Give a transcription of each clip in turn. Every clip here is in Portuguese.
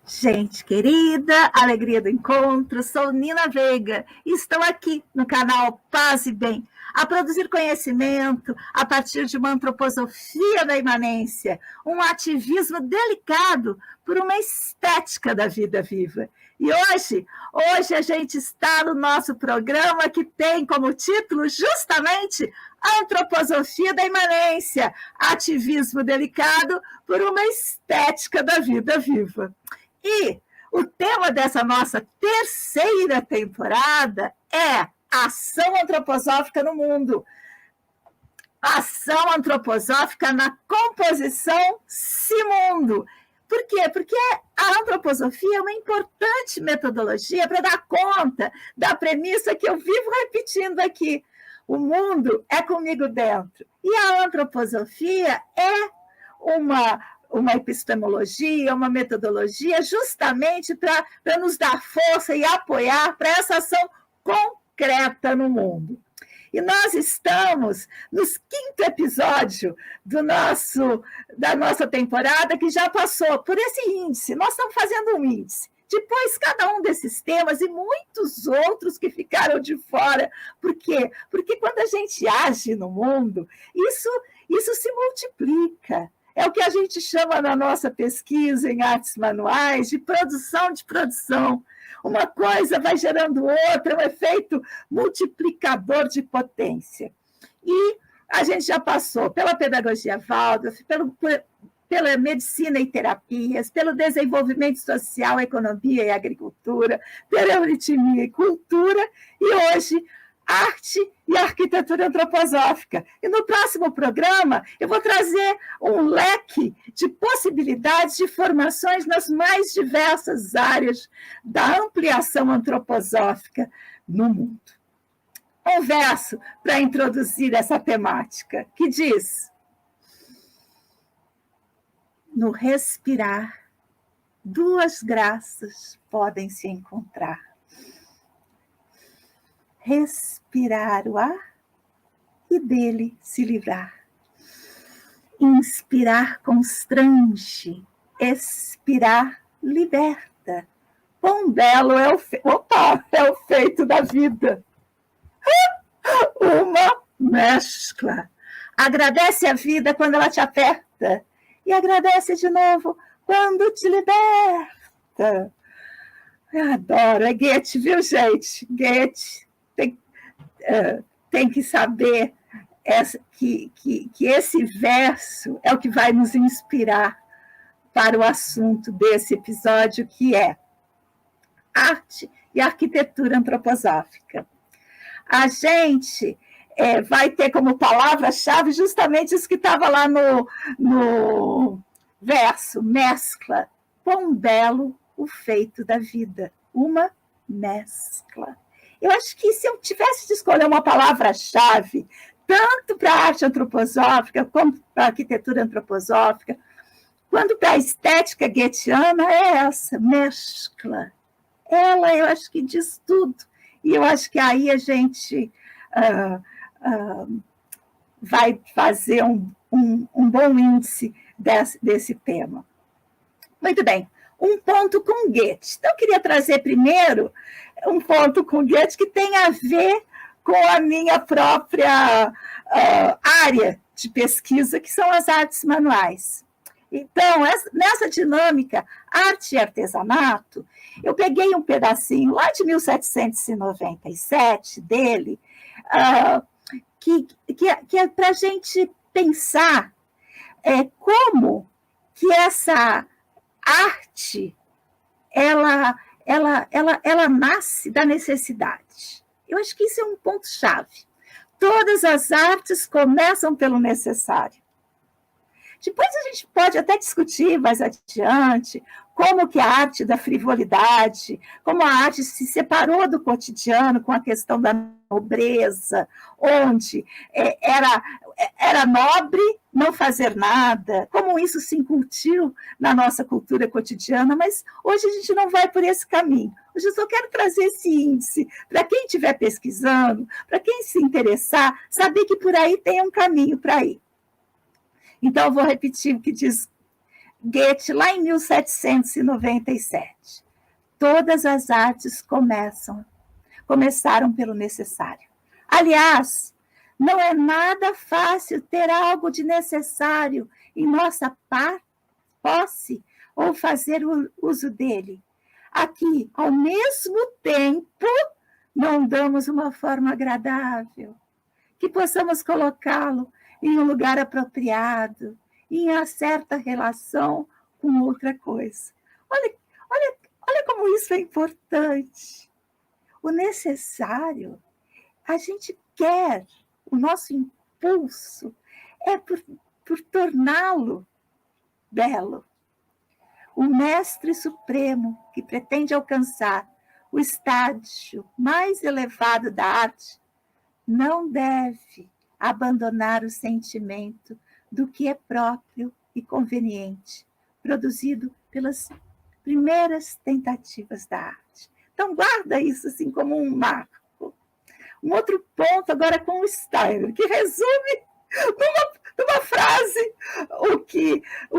Gente querida, alegria do encontro, sou Nina Veiga e estou aqui no canal Paz e Bem, a produzir conhecimento a partir de uma antroposofia da imanência, um ativismo delicado por uma estética da vida viva. E hoje a gente está no nosso programa que tem como título justamente Antroposofia da Imanência, ativismo delicado por uma estética da vida viva. E o tema dessa nossa terceira temporada é ação antroposófica no mundo. Ação antroposófica na composição Simundo. Por quê? Porque a antroposofia é uma importante metodologia para dar conta da premissa que eu vivo repetindo aqui. O mundo é comigo dentro. E a antroposofia é uma epistemologia, uma metodologia justamente para nos dar força e apoiar para essa ação concreta no mundo. E nós estamos no 5º episódio da nossa temporada, que já passou por esse índice. Nós estamos fazendo um índice. Depois, cada um desses temas e muitos outros que ficaram de fora. Por quê? Porque quando a gente age no mundo, isso se multiplica. É o que a gente chama na nossa pesquisa em artes manuais de produção. Uma coisa vai gerando outra, um efeito multiplicador de potência. E a gente já passou pela pedagogia Waldorf, pela medicina e terapias, pelo desenvolvimento social, economia e agricultura, pela euritmia e cultura, e hoje arte e arquitetura antroposófica. E no próximo programa eu vou trazer um leque de possibilidades de formações nas mais diversas áreas da ampliação antroposófica no mundo. Um verso para introduzir essa temática, que diz: no respirar, duas graças podem se encontrar. Respirar o ar e dele se livrar. Inspirar constrange, expirar liberta. Quão belo é o feito da vida. Uma mescla. Agradece a vida quando ela te aperta e agradece de novo quando te liberta. Eu adoro, é Goethe, viu, gente? Goethe. Tem que saber que esse verso é o que vai nos inspirar para o assunto desse episódio, que é arte e arquitetura antroposófica. A gente vai ter como palavra-chave justamente isso que estava lá no verso, mescla. Quão belo o feito da vida, uma mescla. Eu acho que se eu tivesse de escolher uma palavra-chave, tanto para a arte antroposófica, como para a arquitetura antroposófica, quanto para a estética goetheana, é essa, mescla. Ela, eu acho que diz tudo. E eu acho que aí a gente vai fazer um bom índice desse tema. Muito bem. Um ponto com Goethe. Então, eu queria trazer primeiro um ponto com Goethe que tem a ver com a minha própria área de pesquisa, que são as artes manuais. Então, nessa dinâmica arte e artesanato, eu peguei um pedacinho lá de 1797 dele, que é para a gente pensar como que essa arte ela nasce da necessidade. Eu acho que isso é um ponto-chave. Todas as artes começam pelo necessário. Depois a gente pode até discutir mais adiante como que a arte da frivolidade, como a arte se separou do cotidiano com a questão da nobreza, onde era nobre não fazer nada, como isso se incutiu na nossa cultura cotidiana, mas hoje a gente não vai por esse caminho. Hoje eu só quero trazer esse índice para quem estiver pesquisando, para quem se interessar, saber que por aí tem um caminho para ir. Então, eu vou repetir o que diz Goethe lá em 1797. Todas as artes começaram pelo necessário. Aliás, não é nada fácil ter algo de necessário em nossa posse ou fazer o uso dele. Aqui, ao mesmo tempo, não damos uma forma agradável, que possamos colocá-lo em um lugar apropriado, em uma certa relação com outra coisa. Olha como isso é importante. O necessário, a gente quer, o nosso impulso é por torná-lo belo. O mestre supremo que pretende alcançar o estágio mais elevado da arte não deve abandonar o sentimento do que é próprio e conveniente, produzido pelas primeiras tentativas da arte. Então, guarda isso assim como um marco. Um outro ponto agora com o Steiner, que resume numa frase o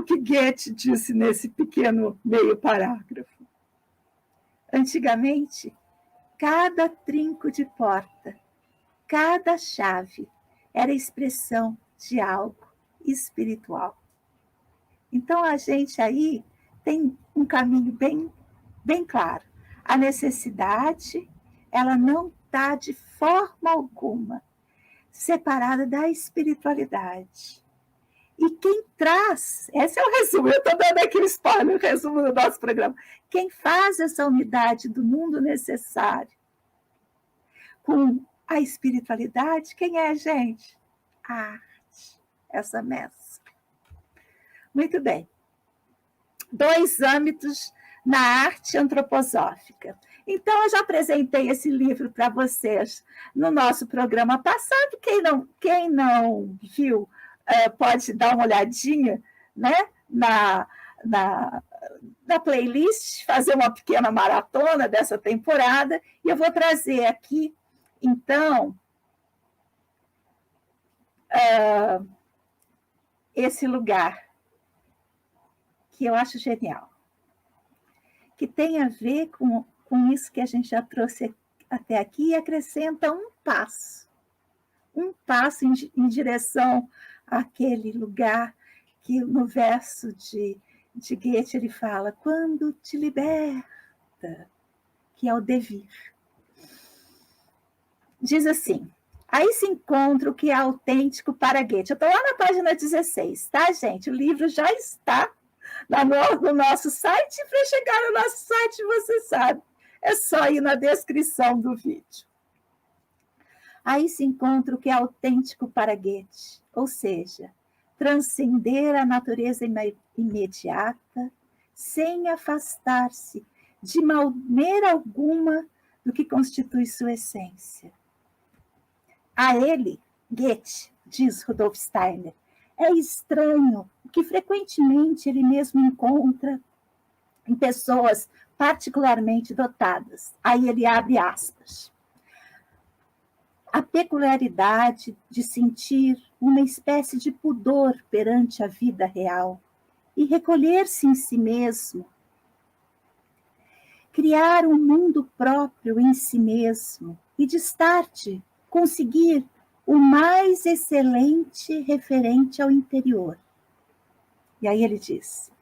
que Goethe disse nesse pequeno meio parágrafo. Antigamente, cada trinco de porta, cada chave era expressão de algo espiritual. Então, a gente aí tem um caminho bem claro. A necessidade, ela não está de forma alguma separada da espiritualidade. E quem traz, esse é o resumo, eu estou dando aqui o spoiler, o resumo do nosso programa. Quem faz essa unidade do mundo necessário com a espiritualidade, quem é a gente? A arte, essa mescla. Muito bem. 2 âmbitos na arte antroposófica. Então, eu já apresentei esse livro para vocês no nosso programa passado. Quem não viu, pode dar uma olhadinha, né, na playlist, fazer uma pequena maratona dessa temporada. E eu vou trazer aqui, então, esse lugar que eu acho genial, que tem a ver com isso que a gente já trouxe até aqui e acrescenta um passo em direção àquele lugar que no verso de Goethe ele fala, quando te liberta, que é o devir. Diz assim, aí se encontra o que é autêntico para Goethe. Eu estou lá na página 16, tá, gente? O livro já está no nosso site, e para chegar no nosso site, você sabe, é só ir na descrição do vídeo. Aí se encontra o que é autêntico para Goethe, ou seja, transcender a natureza imediata, sem afastar-se de maneira alguma do que constitui sua essência. A ele, Goethe, diz Rudolf Steiner, é estranho o que frequentemente ele mesmo encontra em pessoas particularmente dotadas. Aí ele abre aspas. A peculiaridade de sentir uma espécie de pudor perante a vida real e recolher-se em si mesmo, criar um mundo próprio em si mesmo e, de start, conseguir o mais excelente referente ao interior. E aí ele diz,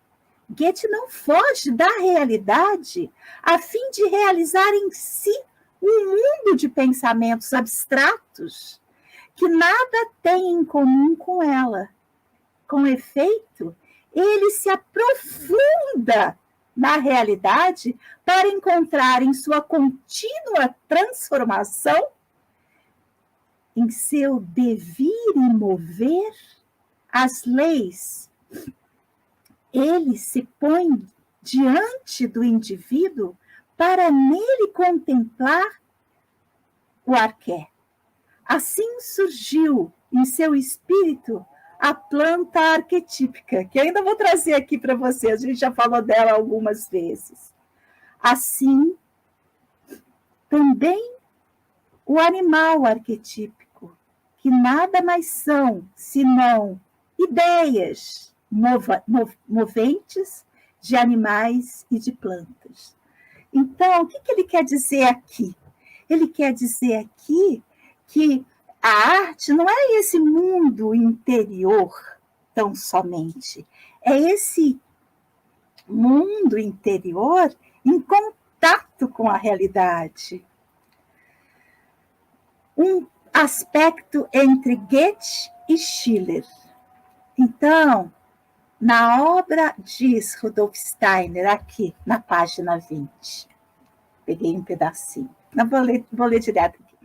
Goethe não foge da realidade a fim de realizar em si um mundo de pensamentos abstratos que nada tem em comum com ela. Com efeito, ele se aprofunda na realidade para encontrar em sua contínua transformação, em seu devir e mover, as leis ele se põe diante do indivíduo para nele contemplar o arqué. Assim surgiu em seu espírito a planta arquetípica, que eu ainda vou trazer aqui para vocês, a gente já falou dela algumas vezes. Assim, também o animal arquetípico, que nada mais são senão ideias moventes de animais e de plantas. Então, o que ele quer dizer aqui? Ele quer dizer aqui que a arte não é esse mundo interior tão somente, é esse mundo interior em contato com a realidade. Um aspecto entre Goethe e Schiller. Então, na obra, diz Rudolf Steiner, aqui na página 20, peguei um pedacinho, não vou ler direto aqui.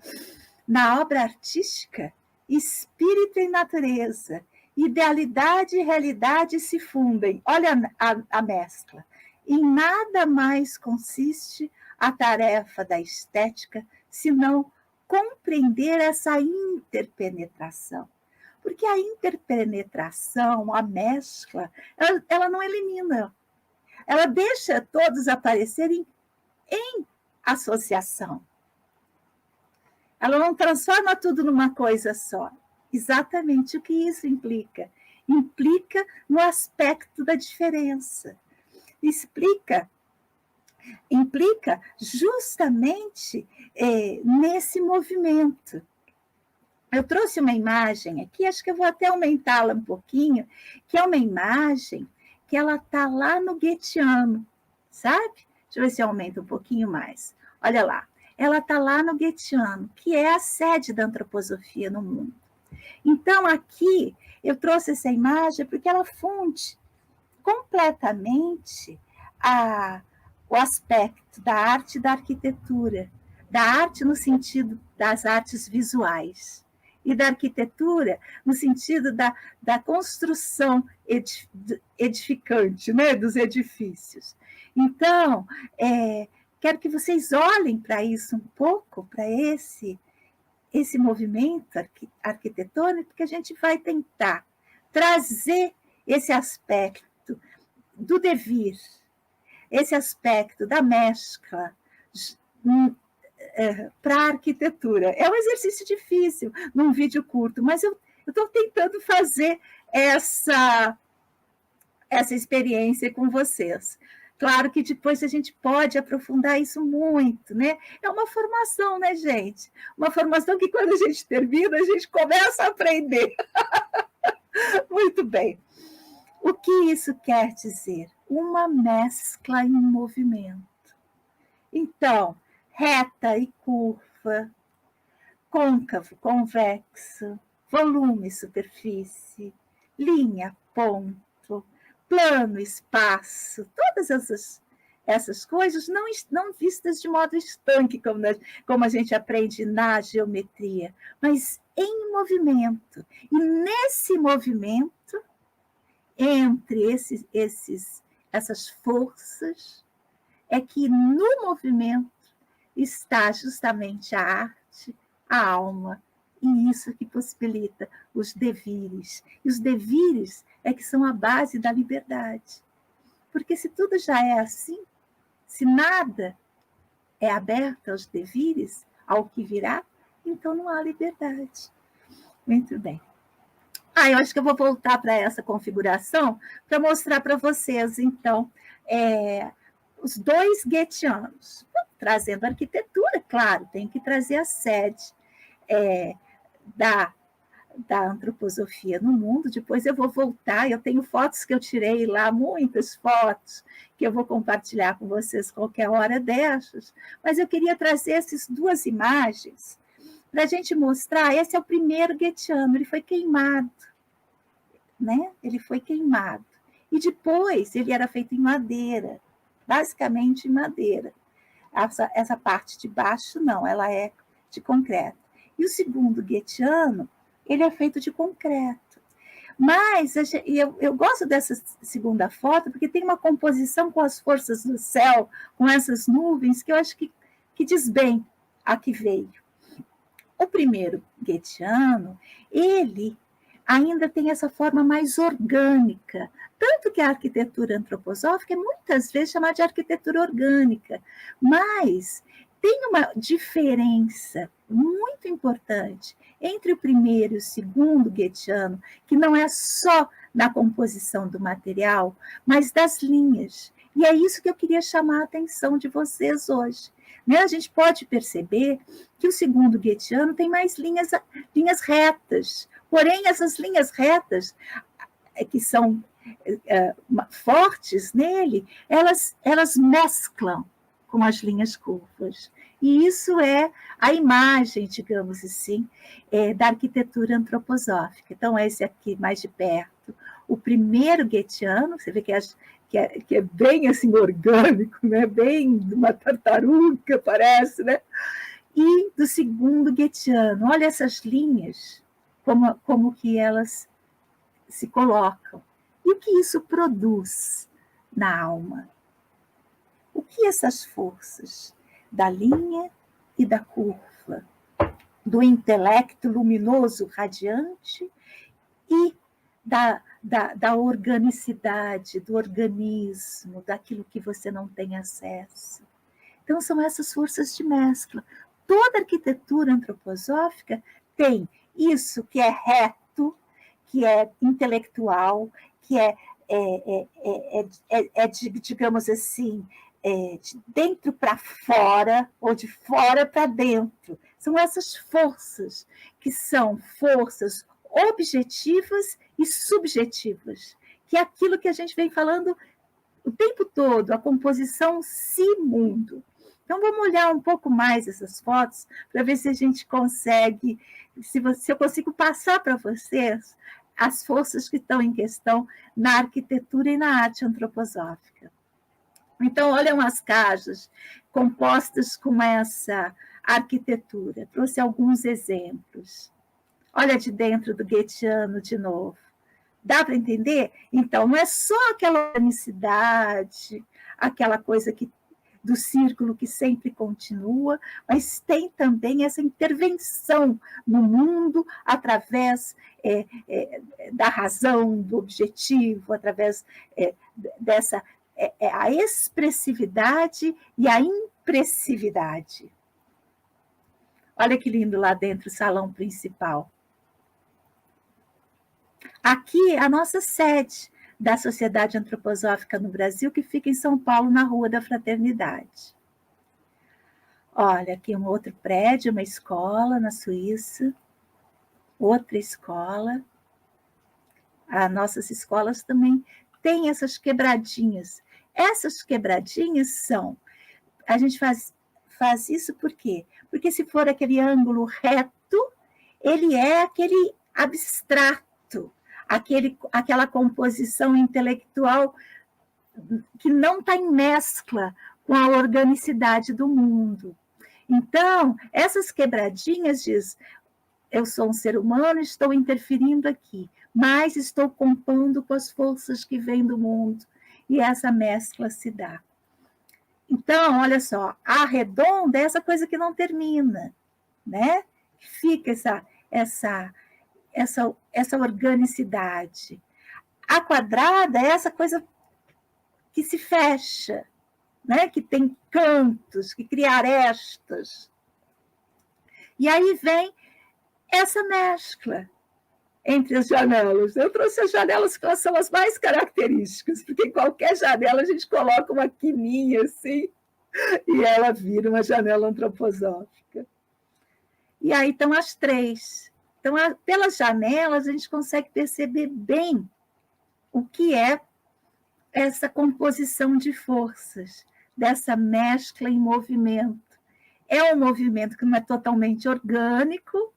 Na obra artística, espírito e natureza, idealidade e realidade se fundem. Olha a mescla. Em nada mais consiste a tarefa da estética, senão compreender essa interpenetração. Porque a interpenetração, a mescla, ela não elimina. Ela deixa todos aparecerem em associação. Ela não transforma tudo numa coisa só. Exatamente o que isso implica. Implica no aspecto da diferença. Implica justamente nesse movimento. Eu trouxe uma imagem aqui, acho que eu vou até aumentá-la um pouquinho, que é uma imagem que ela está lá no Goetheano, sabe? Deixa eu ver se eu aumento um pouquinho mais. Olha lá, ela está lá no Goetheano, que é a sede da antroposofia no mundo. Então, aqui, eu trouxe essa imagem porque ela funde completamente o aspecto da arte e da arquitetura, da arte no sentido das artes visuais, e da arquitetura no sentido da construção edificante, né, dos edifícios. Então, quero que vocês olhem para isso um pouco, para esse movimento arquitetônico, que a gente vai tentar trazer esse aspecto do devir, esse aspecto da mescla para a arquitetura. É um exercício difícil num vídeo curto, mas eu estou tentando fazer essa experiência com vocês. Claro que depois a gente pode aprofundar isso muito, né? É uma formação, né, gente? Uma formação que quando a gente termina, a gente começa a aprender. Muito bem. O que isso quer dizer? Uma mescla em movimento. Então, reta e curva, côncavo, convexo, volume, superfície, linha, ponto, plano, espaço, todas essas coisas não vistas de modo estanque, como a gente aprende na geometria, mas em movimento. E nesse movimento, entre essas forças, é que no movimento está justamente a arte, a alma, e isso que possibilita os devires. E os devires é que são a base da liberdade. Porque se tudo já é assim, se nada é aberto aos devires, ao que virá, então não há liberdade. Muito bem. Eu acho que eu vou voltar para essa configuração para mostrar para vocês, então, os dois goetheanos, trazendo arquitetura, claro, tem que trazer a sede da antroposofia no mundo. Depois eu vou voltar, eu tenho fotos que eu tirei lá, muitas fotos, que eu vou compartilhar com vocês qualquer hora dessas, mas eu queria trazer essas duas imagens para a gente mostrar. Esse é o primeiro goetheano, ele foi queimado, né? Ele foi queimado. E depois ele era feito em madeira, basicamente em madeira. Essa parte de baixo, não, ela é de concreto. E o segundo goetheano, ele é feito de concreto. Mas eu gosto dessa segunda foto, porque tem uma composição com as forças do céu, com essas nuvens, que eu acho que diz bem a que veio. O primeiro Goetheano, ele ainda tem essa forma mais orgânica, tanto que a arquitetura antroposófica é muitas vezes chamada de arquitetura orgânica, mas tem uma diferença muito importante entre o primeiro e o segundo Goetheano, que não é só na composição do material, mas das linhas. E é isso que eu queria chamar a atenção de vocês hoje. A gente pode perceber que o segundo Goetheano tem mais linhas retas, porém essas linhas retas, que são fortes nele, elas mesclam com as linhas curvas. E isso é a imagem, digamos assim, da arquitetura antroposófica. Então, esse aqui mais de perto, o primeiro Goetheano, você vê que é bem assim orgânico, né? Bem de uma tartaruga, parece, né? E do segundo Goetheano, olha essas linhas, como que elas se colocam. E o que isso produz na alma? O que essas forças da linha e da curva, do intelecto luminoso, radiante, e da organicidade, do organismo, daquilo que você não tem acesso. Então, são essas forças de mescla. Toda arquitetura antroposófica tem isso que é reto, que é intelectual, que digamos assim, de dentro para fora, ou de fora para dentro. São essas forças, que são forças objetivas e subjetivas, que é aquilo que a gente vem falando o tempo todo, a composição si-mundo. Então, vamos olhar um pouco mais essas fotos, para ver se a gente consegue, se eu consigo passar para vocês as forças que estão em questão na arquitetura e na arte antroposófica. Então, olham as cajas compostas com essa arquitetura. Trouxe alguns exemplos. Olha de dentro do Goetheano de novo. Dá para entender? Então, não é só aquela unicidade, aquela coisa do círculo que sempre continua, mas tem também essa intervenção no mundo através da razão, do objetivo, através dessa a expressividade e a impressividade. Olha que lindo lá dentro o salão principal. Aqui a nossa sede da Sociedade Antroposófica no Brasil, que fica em São Paulo, na Rua da Fraternidade. Olha, aqui um outro prédio, uma escola na Suíça, outra escola. As nossas escolas também têm essas quebradinhas. Essas quebradinhas são... A gente faz isso por quê? Porque se for aquele ângulo reto, ele é aquele abstrato, aquela composição intelectual que não está em mescla com a organicidade do mundo. Então, essas quebradinhas diz, eu sou um ser humano, estou interferindo aqui, mas estou compondo com as forças que vêm do mundo, e essa mescla se dá. Então, olha só, a redonda é essa coisa que não termina, né? Fica essa organicidade. A quadrada é essa coisa que se fecha, né? Que tem cantos, que cria arestas. E aí vem essa mescla entre as janelas. Eu trouxe as janelas que são as mais características, porque em qualquer janela a gente coloca uma quininha assim, e ela vira uma janela antroposófica. E aí estão as três. Então, pelas janelas, a gente consegue perceber bem o que é essa composição de forças, dessa mescla em movimento. É um movimento que não é totalmente orgânico,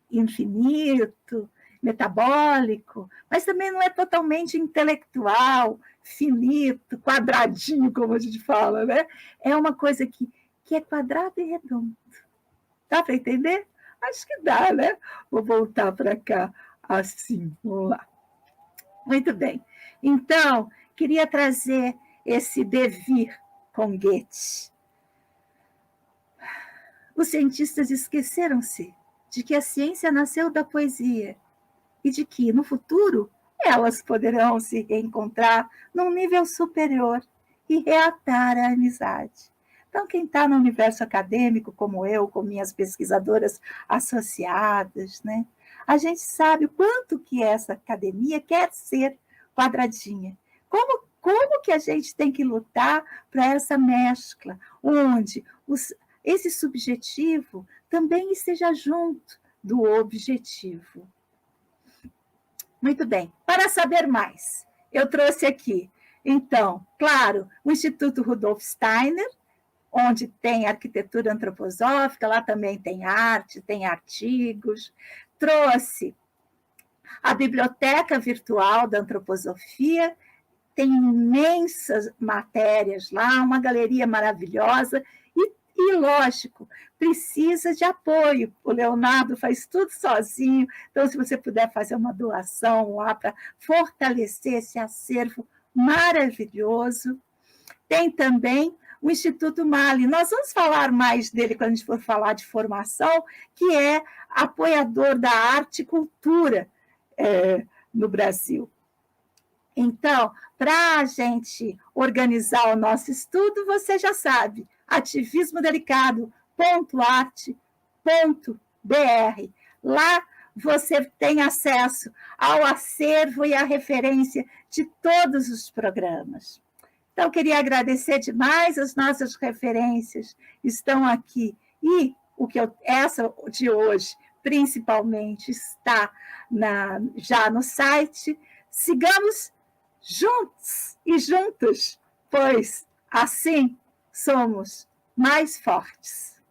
infinito, metabólico, mas também não é totalmente intelectual, finito, quadradinho, como a gente fala, né? É uma coisa que é quadrado e redondo. Dá para entender? Acho que dá, né? Vou voltar para cá assim, vamos lá. Muito bem. Então, queria trazer esse devir com Goethe. Os cientistas esqueceram-se de que a ciência nasceu da poesia e de que, no futuro, elas poderão se reencontrar num nível superior e reatar a amizade. Então, quem está no universo acadêmico, como eu, com minhas pesquisadoras associadas, né, a gente sabe o quanto que essa academia quer ser quadradinha. Como que a gente tem que lutar para essa mescla, onde esse subjetivo também esteja junto do objetivo. Muito bem. Para saber mais, eu trouxe aqui, então, claro, o Instituto Rudolf Steiner, onde tem arquitetura antroposófica, lá também tem arte, tem artigos. Trouxe a Biblioteca Virtual da Antroposofia, tem imensas matérias lá, uma galeria maravilhosa, e lógico, precisa de apoio. O Leonardo faz tudo sozinho, então, se você puder fazer uma doação lá para fortalecer esse acervo maravilhoso. Tem também o Instituto Mali. Nós vamos falar mais dele quando a gente for falar de formação, que é apoiador da arte e cultura no Brasil. Então, para a gente organizar o nosso estudo, você já sabe, ativismodelicado.arte.br. Lá você tem acesso ao acervo e à referência de todos os programas. Então, queria agradecer demais, as nossas referências estão aqui. E essa de hoje, principalmente, está já no site. Sigamos juntos e juntos, pois assim somos mais fortes.